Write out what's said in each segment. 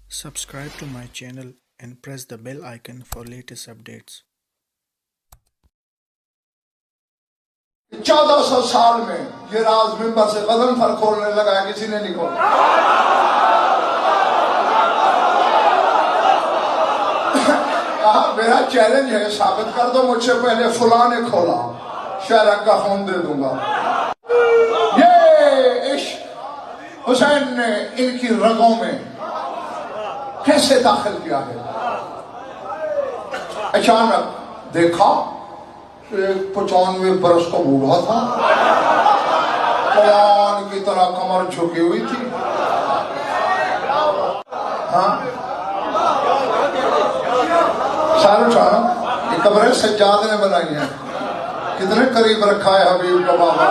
Subscribe to my channel and press the bell icon for latest updates. 1400 साल में ये राज मिंबर से कदम पर खोलने लगा है, किसी ने नहीं खोला। कहा मेरा चैलेंज है, साबित कर दो मुझसे पहले फुला ने खोला, शहर का खून दे दूंगा। ये इश्क हुसैन ने इनकी रगों में कैसे दाखिल किया है। अचानक देखा 95 बरस का बूढ़ा था, कमान की तरह कमर झुकी हुई थी। हाँ सारे ये कब्रें सज्जाद ने बनाई हैं, कितने करीब रखा है हबीब का बाबा।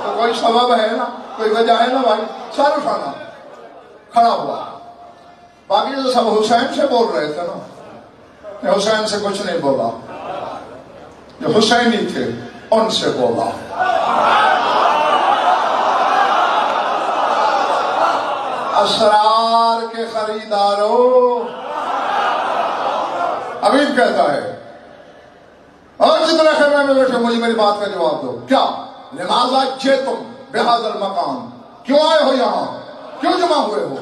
तो कोई सबब है ना, कोई वजह है ना भाई। सारे खड़ा हुआ, बाकी तो सब हुसैन से बोल रहे थे ना, हुसैन से कुछ नहीं बोला, जो हुसैनी थे उनसे बोला। असरार के खरीदारों, हबीब कहता है और जितने खेमे में बैठे मुझे मेरी बात का जवाब दो। क्या लिमाजा जे तुम बेहादल मकान, क्यों आए हो यहां, क्यों जमा हुए हो?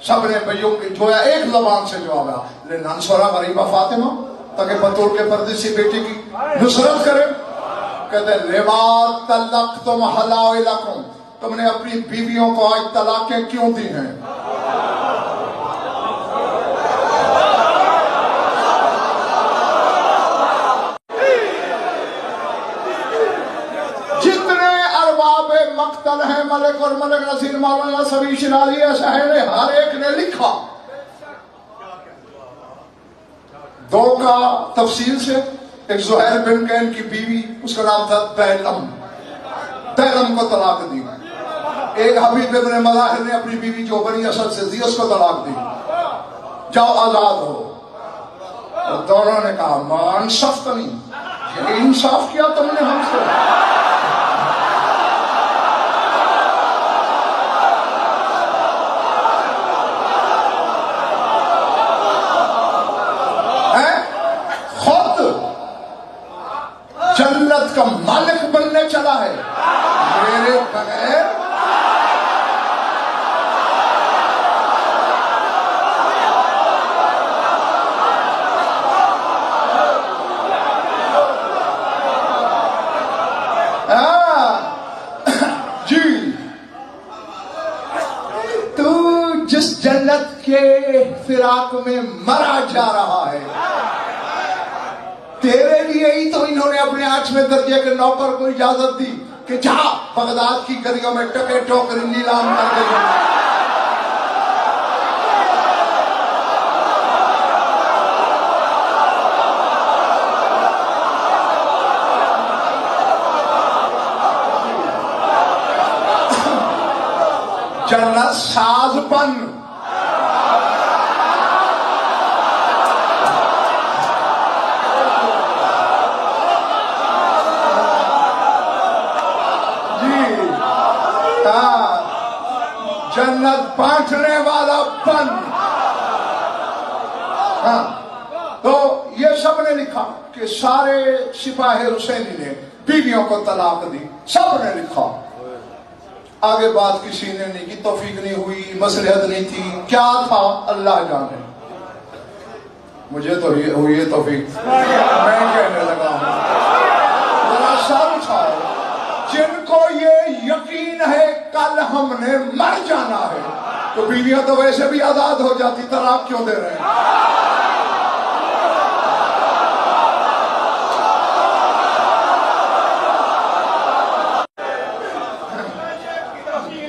सबने भैयों की जोया एक जबान से जवाब है, नंसोरा गरीबा फातिमा, ताकि बतूल के परदेसी बेटी की नुसरत करे। कहते लेमा तलक तुम हलाओ इलाकों, तुमने अपनी बीवियों को आज तलाकें क्यों दी हैं? जितने अरबाबे मक्तल हैं, मलिक और मलिक नसीर मौलाना सभी शिराजी शहर ने हर एक ने लिखा। दो का तफसील से, एक जुहैर बिन कैन की बीवी, उसका नाम था तैलम, तैलम को तलाक दी। एक हबीब इब्न मज़ाहिर ने अपनी बीवी जो बनी असद से थी उसको तलाक दी, जाओ आजाद हो। और दोनों ने कहा मान सख्त नहीं, ये इंसाफ किया तुमने हमसे। खुद जन्नत का मालिक बनने चला है मेरे बगैर। जिस जन्नत के फिराक में मरा जा रहा है, तेरे लिए ही तो इन्होंने अपने 8वें दर्जे के नौकर को इजाजत दी कि जा बगदाद की गलियों में टके टोकरी नीलाम कर गई। जन्नत साजपन, जन्नत बांटने वाला पन। हाँ, तो ये सब ने लिखा कि सारे सिपाही हुसैनी ने बीवियों को तलाक दी, सब ने लिखा। आगे बात किसी ने नहीं की, तौफीक नहीं हुई, मसलहत नहीं थी, क्या था अल्लाह जाने। मुझे तो ये हुई है तौफीक, मैं कहने लगा हूं जरा सर उठाओ, जिनको ये यकीन है कल हमने मर जाना है, तो बीवियां तो वैसे भी आजाद हो जाती, तलाक क्यों दे रहे हैं?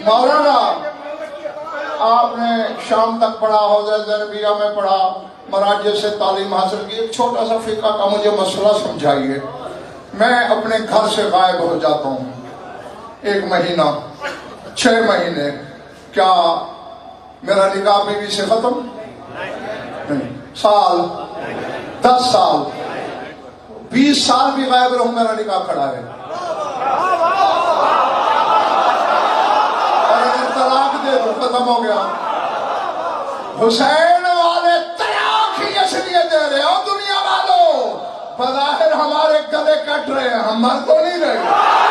मौलाना आपने शाम तक पढ़ा, हौज़ा ज़ैनबिया में पढ़ा, मराजे से तालीम हासिल की, एक छोटा सा फिक़्ह का मुझे मसला समझाइए। मैं अपने घर से गायब हो जाता हूँ 1 महीना, 6 महीने, क्या मेरा निकाह बीवी से खत्म? नहीं। साल, 10 साल, 20 साल भी गायब रहूं, मेरा निकाह खड़ा है। खत्म हो गया। हुसैन वाले तलाक ही इसलिए दे रहे हो दुनिया वालों, बज़ाहिर हमारे गले कट रहे हैं, हम मर तो नहीं रहे।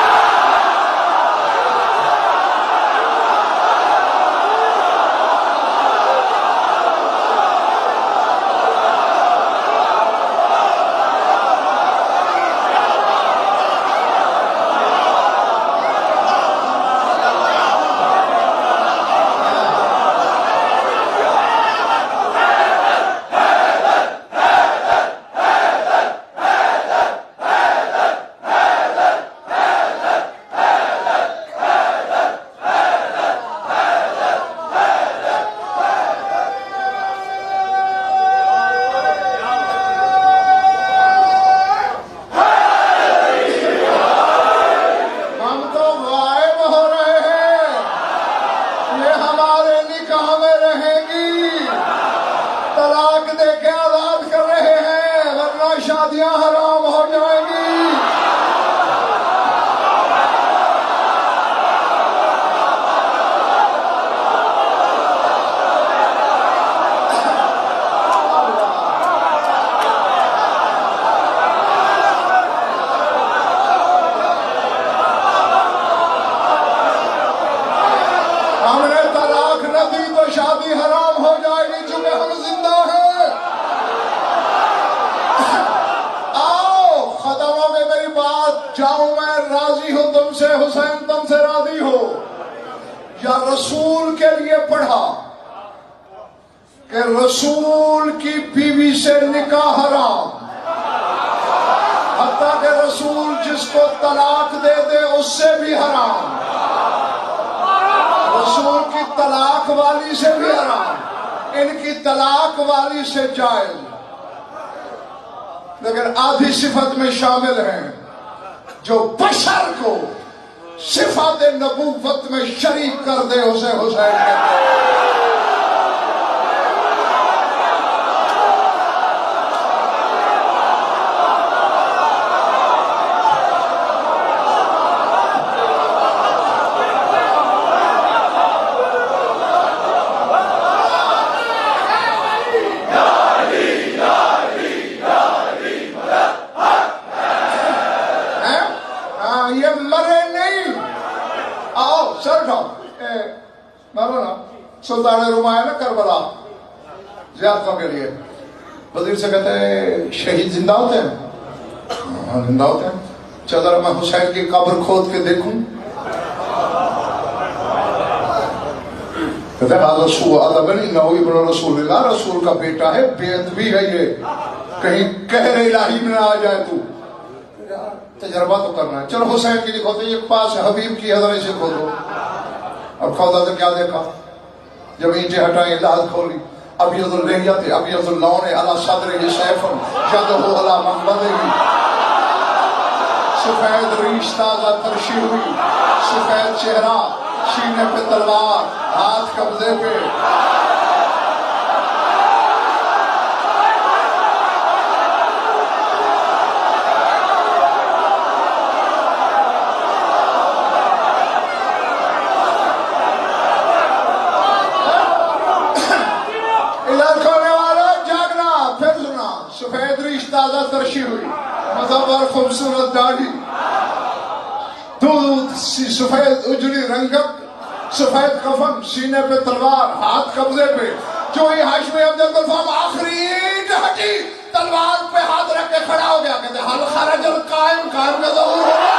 शादियां हराम हो जाएंगी। हमने तलाक न दी तो शादी हराम हो जाएगी, चूंकि हम जिंदा हैं। जाऊं मैं राजी हूं तुमसे, हुसैन तुमसे राजी हो। या रसूल के लिए पढ़ा कि रसूल की बीवी से निकाह हराम, हत्ता कि रसूल जिसको तलाक दे दे उससे भी हराम, रसूल की तलाक वाली से भी हराम, इनकी तलाक वाली से जायज, लेकिन आधी सिफत में शामिल हैं जो बशर को सिफात नबूवत में शरीक कर दे, उसे हुसैन कहते हैं। ये मरे नहीं। आओ सर उठाओ, मारो ना। सुल्तान रुमाया ना करबला ज़ियारतों के लिए वजीर से कहते हैं शहीद जिंदा होते हैं? हाँ जिंदा होते हैं। चलो मैं हुसैन की कब्र खोद के देखूं। कहते हैं रसूल रसूल का बेटा है, बेअदबी है ये, कहीं कहर इलाही में आ जाए तू। तजर्बा तो करना है। चलो हुसैन की लिखो, तो ये पास हबीब की हजरे से खोलो। अब खोदा तो क्या देखा, जब ईंटें हटाई लाल खोली, अबीयजुल लिहयत अबीयजुल लौन अला सदरिही सैफुन यदहु अला मक़बदिही, सफेद रीश ताज़ा तरशी हुई, सफेद चेहरा, सीने पे तलवार, हाथ कब्जे पे। सफेद रीश ताज़ा तरशी हुई, मुज़व्वर खूबसूरत दाढ़ी, दूध सफेद उजली रंगत, सफेद कफन, सीने पे तलवार, हाथ कब्जे पे। जो ही हाशमी अब्दुल गफ्फार आखिरी ईंट हटी, तलवार पे हाथ रख के खड़ा हो गया। कहते हल खरजल कायम, कायम का ज़हूर होगा।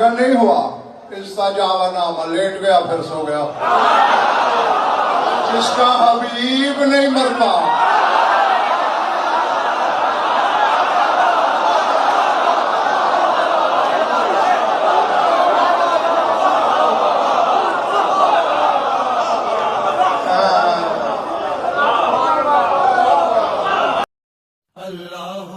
अगर नहीं हुआ इसका जावा नामा लेट गया फिर सो गया। जिसका हबीब नहीं मरता अल्लाह